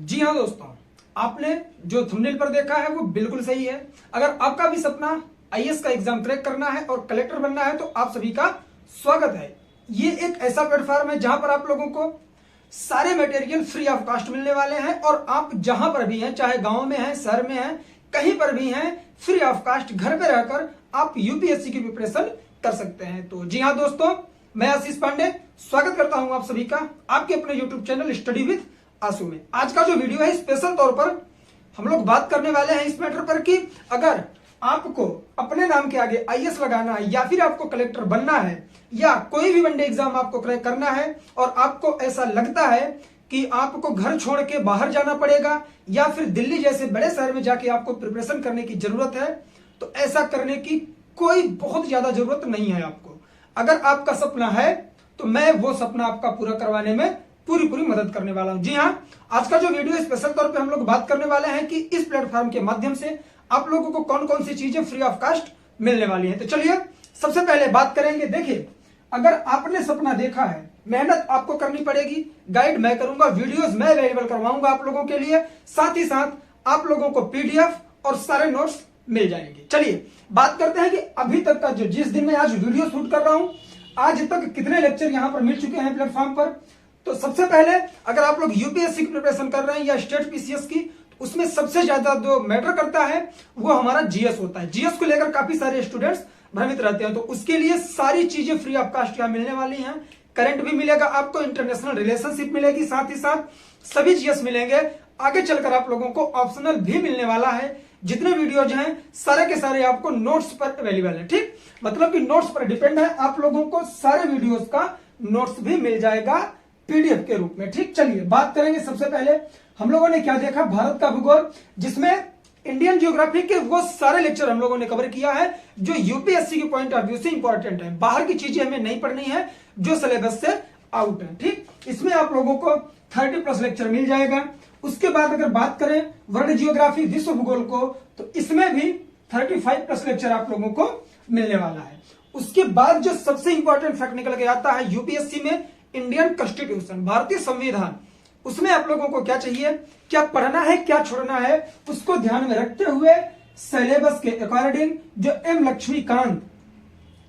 जी हाँ दोस्तों, आपने जो थंबनेल पर देखा है वो बिल्कुल सही है। अगर आपका भी सपना आईएएस का एग्जाम क्रैक करना है और कलेक्टर बनना है तो आप सभी का स्वागत है। ये एक ऐसा प्लेटफॉर्म है जहां पर आप लोगों को सारे मटेरियल फ्री ऑफ कॉस्ट मिलने वाले हैं और आप जहां पर भी हैं, चाहे गांव में हैं, शहर में हैं, कहीं पर भी हैं, फ्री ऑफ कॉस्ट घर पे रहकर आप यूपीएससी की प्रिपरेशन कर सकते हैं। तो जी हाँ दोस्तों, मैं आशीष पांडे स्वागत करता हूं आप सभी का आपके अपने यूट्यूब चैनल स्टडी विद आंसू में। आज का जो वीडियो है स्पेशल तौर पर हम लोग बात करने वाले हैं इस मैटर पर कि अगर आपको अपने नाम के आगे आईएएस लगाना है या फिर आपको कलेक्टर बनना है या कोई भी वनडे एग्जाम आपको क्रैक करना है और आपको ऐसा लगता है कि आपको घर छोड़ के बाहर जाना पड़ेगा या फिर दिल्ली जैसे बड़े शहर में जाके आपको प्रिपरेशन करने की जरूरत है, तो ऐसा करने की कोई बहुत ज्यादा जरूरत नहीं है आपको। अगर आपका सपना है तो मैं वो सपना आपका पूरा करवाने में पूरी मदद करने वाला हूं। जी हाँ, आज का जो वीडियो स्पेशल तौर पे हम लोग बात करने वाले हैं कि इस प्लेटफॉर्म के माध्यम से आप लोगों को कौन कौन सी चीजें फ्री ऑफ कॉस्ट मिलने वाली हैं। तो चलिए सबसे पहले बात करेंगे। देखिए, अगर आपने सपना देखा है, मेहनत आपको करनी पड़ेगी, गाइड मैं करूंगा, वीडियोस मैं अवेलेबल करवाऊंगा आप लोगों के लिए, साथ ही साथ आप लोगों को पीडीएफ और सारे नोट्स मिल जाएंगे। चलिए बात करते हैं कि अभी तक का जो जिस दिन मैं आज वीडियो शूट कर रहा हूं, आज तक कितने लेक्चर यहां पर मिल चुके हैं प्लेटफॉर्म पर। तो सबसे पहले अगर आप लोग यूपीएससी की प्रिपरेशन कर रहे हैं या स्टेट पीसीएस की, तो उसमें सबसे ज्यादा जो मैटर करता है वो हमारा जीएस होता है। जीएस को लेकर काफी सारे स्टूडेंट्स भ्रमित रहते हैं, तो उसके लिए सारी चीजें फ्री ऑफ कॉस्ट यहाँ मिलने वाली हैं। करंट भी मिलेगा आपको, इंटरनेशनल रिलेशनशिप मिलेगी, साथ ही साथ सभी जीएस मिलेंगे। आगे चलकर आप लोगों को ऑप्शनल भी मिलने वाला है। जितने वीडियोज हैं सारे के सारे आपको नोट्स पर अवेलेबल है। ठीक, मतलब कि नोट्स पर डिपेंड है, आप लोगों को सारे वीडियोज का नोट्स भी मिल जाएगा पीडीएफ के रूप में। ठीक, चलिए बात करेंगे। सबसे पहले हम लोगों ने क्या देखा, भारत का भूगोल, जिसमें इंडियन ज्योग्राफी के वो सारे लेक्चर हम लोगों ने कवर किया है जो यूपीएससी के पॉइंट ऑफ व्यू से इंपॉर्टेंट है। बाहर की चीजें हमें नहीं पढ़नी है जो सिलेबस से आउट है। ठीक, इसमें आप लोगों को 30+ लेक्चर मिल जाएगा। उसके बाद अगर बात करें वर्ल्ड जियोग्राफी, विश्व भूगोल को, तो इसमें भी 35+ लेक्चर आप लोगों को मिलने वाला है। उसके बाद जो सबसे इंपॉर्टेंट फैक्ट निकल के आता है यूपीएससी में, इंडियन कॉन्स्टिट्यूशन, भारतीय संविधान, उसमें आप लोगों को क्या चाहिए, क्या पढ़ना है, क्या छोड़ना है, उसको ध्यान में रखते हुए सिलेबस के अकॉर्डिंग जो एम लक्ष्मीकांत,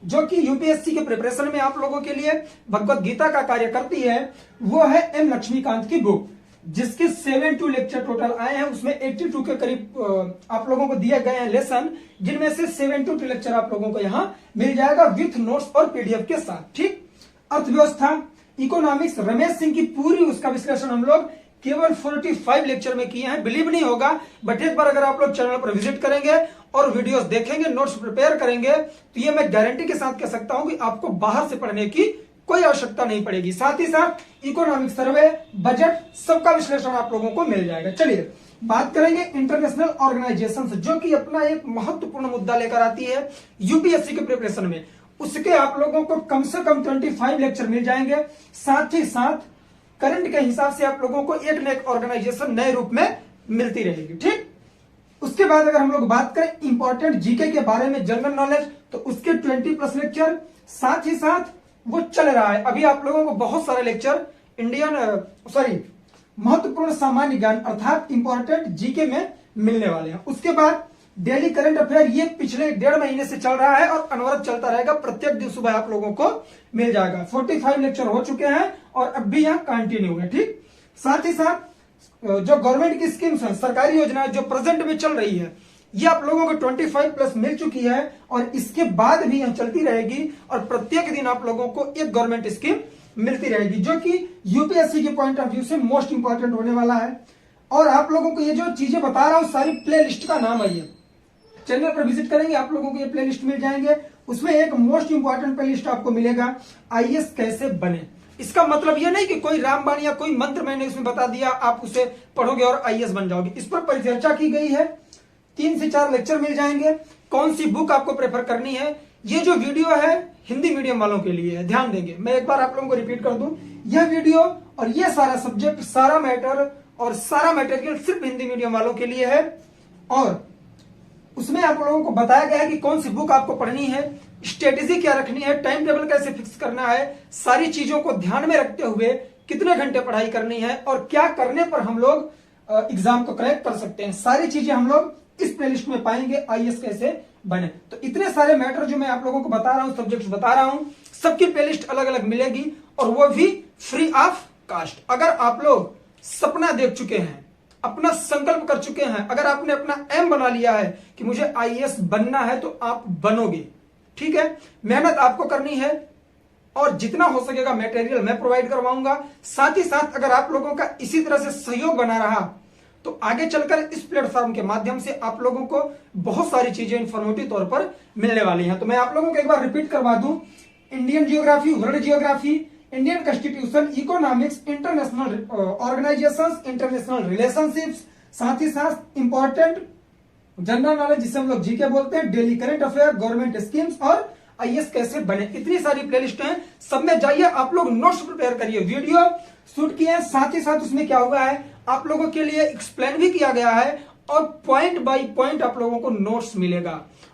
जो कि यूपीएससी के प्रिपरेशन में आप लोगों के लिए भगवत गीता का कार्य करती है, वो है एम लक्ष्मीकांत की बुक, जिसके 72 लेक्चर टोटल आए हैं। उसमें 82 के करीब आप लोगों को दिए गए हैं लेसन, जिनमें से 72 लेक्चर आप लोगों को यहां मिल जाएगा विथ नोट्स और पीडीएफ के साथ। ठीक, अर्थव्यवस्था, इकोनॉमिक्स, रमेश सिंह की पूरी उसका विश्लेषण हम लोग केवल 45 लेक्चर में किए हैं। बिलीव नहीं होगा, बट एक बार अगर आप लोग चैनल पर विजिट करेंगे और वीडियोस देखेंगे, नोट्स प्रिपेयर करेंगे, तो ये मैं गारंटी के साथ कह सकता हूं कि आपको बाहर से पढ़ने की कोई आवश्यकता नहीं पड़ेगी। साथ ही साथ इकोनॉमिक सर्वे, बजट, सबका विश्लेषण आप लोगों को मिल जाएगा। चलिए बात करेंगे इंटरनेशनल ऑर्गेनाइजेशन, जो कि अपना एक महत्वपूर्ण मुद्दा लेकर आती है यूपीएससी के प्रिपरेशन में। उसके आप लोगों को कम से कम 25 लेक्चर मिल जाएंगे। साथ ही साथ करंट के हिसाब से आप लोगों को एक न एक ऑर्गेनाइजेशन नए रूप में मिलती रहेगी। ठीक, उसके बाद अगर हम लोग बात करें इंपॉर्टेंट जीके के बारे में, जनरल नॉलेज, तो उसके 20+ लेक्चर, साथ ही साथ वो चल रहा है अभी आप लोगों को बहुत सारे लेक्चर महत्वपूर्ण सामान्य ज्ञान अर्थात इंपॉर्टेंट जीके में मिलने वाले हैं। उसके बाद डेली करंट अफेयर, ये पिछले 1.5 महीने से चल रहा है और अनवरत चलता रहेगा, प्रत्येक दिन सुबह आप लोगों को मिल जाएगा। 45 लेक्चर हो चुके हैं और अब भी यहाँ कंटिन्यू है। ठीक, साथ ही साथ जो गवर्नमेंट की स्कीम्स है, सरकारी योजना जो प्रेजेंट में चल रही है, ये आप लोगों को 25+ मिल चुकी है और इसके बाद भी यह चलती रहेगी और प्रत्येक दिन आप लोगों को एक गवर्नमेंट स्कीम मिलती रहेगी, जो कि यूपीएससी के पॉइंट ऑफ व्यू से मोस्ट इंपॉर्टेंट होने वाला है। और आप लोगों को ये जो चीजें बता रहा हूं सारी प्ले लिस्ट का नाम है, ये चैनल पर विजिट करेंगे आप लोगों को ये प्ले लिस्ट मिल जाएंगे। उसमें एक मोस्ट इंपॉर्टेंट प्ले लिस्ट आपको मिलेगा, आईएएस कैसे बने। इसका मतलब यह नहीं कि कोई रामबाण या कोई मंत्र मैंने उसमें बता दिया आप उसे पढ़ोगे और आईएएस बन जाओगे। इस पर परिचर्चा की गई है, 3 से 4 लेक्चर मिल जाएंगे। कौन सी बुक आपको प्रेफर करनी है, ये जो वीडियो है हिंदी मीडियम वालों के लिए है, ध्यान देंगे। मैं एक बार आप लोगों को रिपीट कर दूं, यह वीडियो और यह सारा सब्जेक्ट, सारा मैटर और सारा मटेरियल सिर्फ हिंदी मीडियम वालों के लिए है। और उसमें आप लोगों को बताया गया है कि कौन सी बुक आपको पढ़नी है, स्ट्रेटेजी क्या रखनी है, टाइम टेबल कैसे फिक्स करना है, सारी चीजों को ध्यान में रखते हुए कितने घंटे पढ़ाई करनी है और क्या करने पर हम लोग एग्जाम को क्रैक कर सकते हैं। सारी चीजें हम लोग इस प्लेलिस्ट में पाएंगे, आईएएस कैसे बने। तो इतने सारे मैटर जो मैं आप लोगों को बता रहा हूं, सब्जेक्ट्स बता रहा हूं, सबकी प्लेलिस्ट अलग अलग मिलेगी और वो भी फ्री ऑफ कास्ट। अगर आप लोग सपना देख चुके हैं, अपना संकल्प कर चुके हैं, अगर आपने अपना एम बना लिया है कि मुझे आईएएस बनना है, तो आप बनोगे। ठीक है, मेहनत आपको करनी है और जितना हो सकेगा मटेरियल मैं प्रोवाइड करवाऊंगा। साथ ही साथ अगर आप लोगों का इसी तरह से सहयोग बना रहा तो आगे चलकर इस प्लेटफॉर्म के माध्यम से आप लोगों को बहुत सारी चीजें इंफॉर्मेटिव तौर पर मिलने वाली हैं। तो मैं आप लोगों को एक बार रिपीट करवा दूं, Indian geography, world geography, Indian constitution, economics, international organisations, international relationships, साथ ही साथ इंपॉर्टेंट जनरल नॉलेज जिसे हम लोग जीके बोलते हैं, daily current affair, government schemes और आईएएस कैसे बने, इतनी सारी प्लेलिस्ट हैं। सब में जाइए, आप लोग नोट्स प्रिपेयर करिए, वीडियो शूट किए, साथ ही साथ उसमें क्या हुआ है आप लोगों के लिए एक्सप्लेन भी किया गया है और पॉइंट बाय पॉइंट आप लोगों को नोट्स मिलेगा।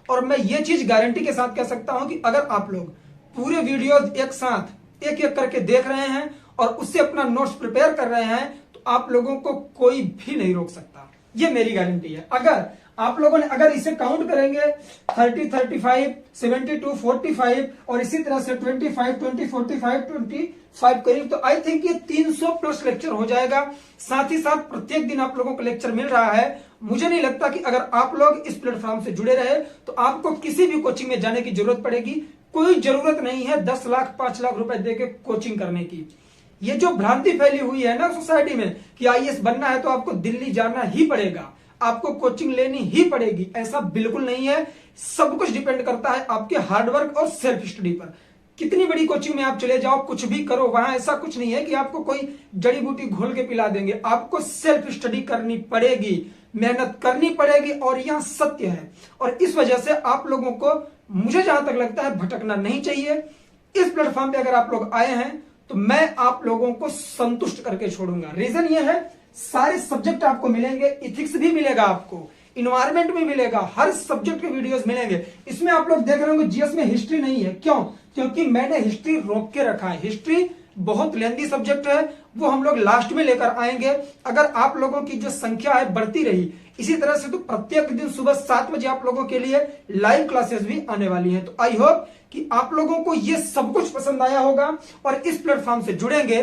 और मैं ये चीज गारंटी के साथ कह सकता हूं कि अगर आप लोग पूरे वीडियो एक साथ एक एक करके देख रहे हैं और उससे अपना नोट्स प्रिपेयर कर रहे हैं तो आप लोगों को कोई भी नहीं रोक सकता, ये मेरी गारंटी है। अगर आप लोगों ने अगर इसे काउंट करेंगे 30, 35, 72, 45 और इसी तरह से 25, 20, 45, 25 करीब, तो आई थिंक ये 300 प्लस लेक्चर हो जाएगा। साथ ही साथ प्रत्येक दिन आप लोगों को लेक्चर मिल रहा है। मुझे नहीं लगता कि अगर आप लोग इस प्लेटफॉर्म से जुड़े रहे तो आपको किसी भी कोचिंग में जाने की जरूरत पड़ेगी। कोई जरूरत नहीं है 10 लाख 5 लाख रुपए दे के कोचिंग करने की। ये जो भ्रांति फैली हुई है ना सोसाइटी में कि आईएएस बनना है तो आपको दिल्ली जाना ही पड़ेगा, आपको कोचिंग लेनी ही पड़ेगी, ऐसा बिल्कुल नहीं है। सब कुछ डिपेंड करता है आपके हार्डवर्क और सेल्फ स्टडी पर। कितनी बड़ी कोचिंग में आप चले जाओ, कुछ भी करो, वहां ऐसा कुछ नहीं है कि आपको कोई जड़ी बूटी घोल के पिला देंगे। आपको सेल्फ स्टडी करनी पड़ेगी, मेहनत करनी पड़ेगी और यह सत्य है। और इस वजह से आप लोगों को, मुझे जहां तक लगता है, भटकना नहीं चाहिए। इस प्लेटफॉर्म पे अगर आप लोग आए हैं तो मैं आप लोगों को संतुष्ट करके छोड़ूंगा। रीजन ये है, सारे सब्जेक्ट आपको मिलेंगे, इथिक्स भी मिलेगा, आपको इन्वायरमेंट भी मिलेगा, हर सब्जेक्ट के वीडियोस मिलेंगे। इसमें आप लोग देख रहे होंगे जीएस में हिस्ट्री नहीं है, क्यों? क्योंकि मैंने हिस्ट्री रोक के रखा है। हिस्ट्री बहुत लेंथी सब्जेक्ट है, वो हम लोग लास्ट में लेकर आएंगे। अगर आप लोगों की जो संख्या है बढ़ती रही इसी तरह से तो प्रत्येक दिन सुबह 7 बजे आप लोगों के लिए लाइव क्लासेस भी आने वाली हैं। तो आई होप कि आप लोगों को ये सब कुछ पसंद आया होगा और इस प्लेटफॉर्म से जुड़ेंगे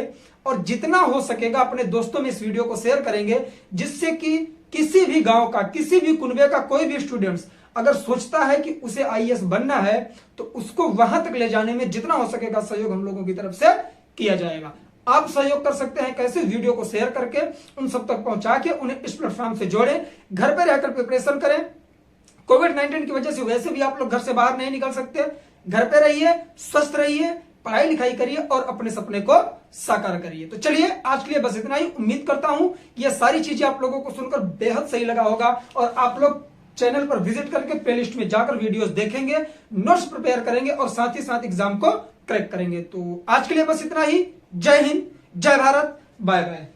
और जितना हो सकेगा अपने दोस्तों में इस वीडियो को शेयर करेंगे, जिससे कि किसी भी गांव का, किसी भी कुनबे का कोई भी स्टूडेंट्स अगर सोचता है कि उसे आईएएस बनना है तो उसको वहां तक ले जाने में जितना हो सकेगा सहयोग हम लोगों की तरफ से किया जाएगा। आप सहयोग कर सकते हैं कैसे? वीडियो को शेयर करके उन सब तक पहुंचा के उन्हें इस प्लेटफॉर्म से जोड़ें, घर पर रहकर प्रिपरेशन करें। कोविड-19 की वजह से वैसे भी आप लोग घर से बाहर नहीं निकल सकते, घर पे रहिए, स्वस्थ रहिए, पढ़ाई लिखाई करिए और अपने सपने को साकार करिए। तो चलिए आज के लिए बस इतना ही। उम्मीद करता हूं ये सारी चीजें आप लोगों को सुनकर बेहद सही लगा होगा और आप लोग चैनल पर विजिट करके प्लेलिस्ट में जाकर वीडियोस देखेंगे, नोट्स प्रिपेयर करेंगे और साथ ही साथ एग्जाम को क्रैक करेंगे। तो आज के लिए बस इतना ही। जय हिंद, जय भारत, बाय बाय।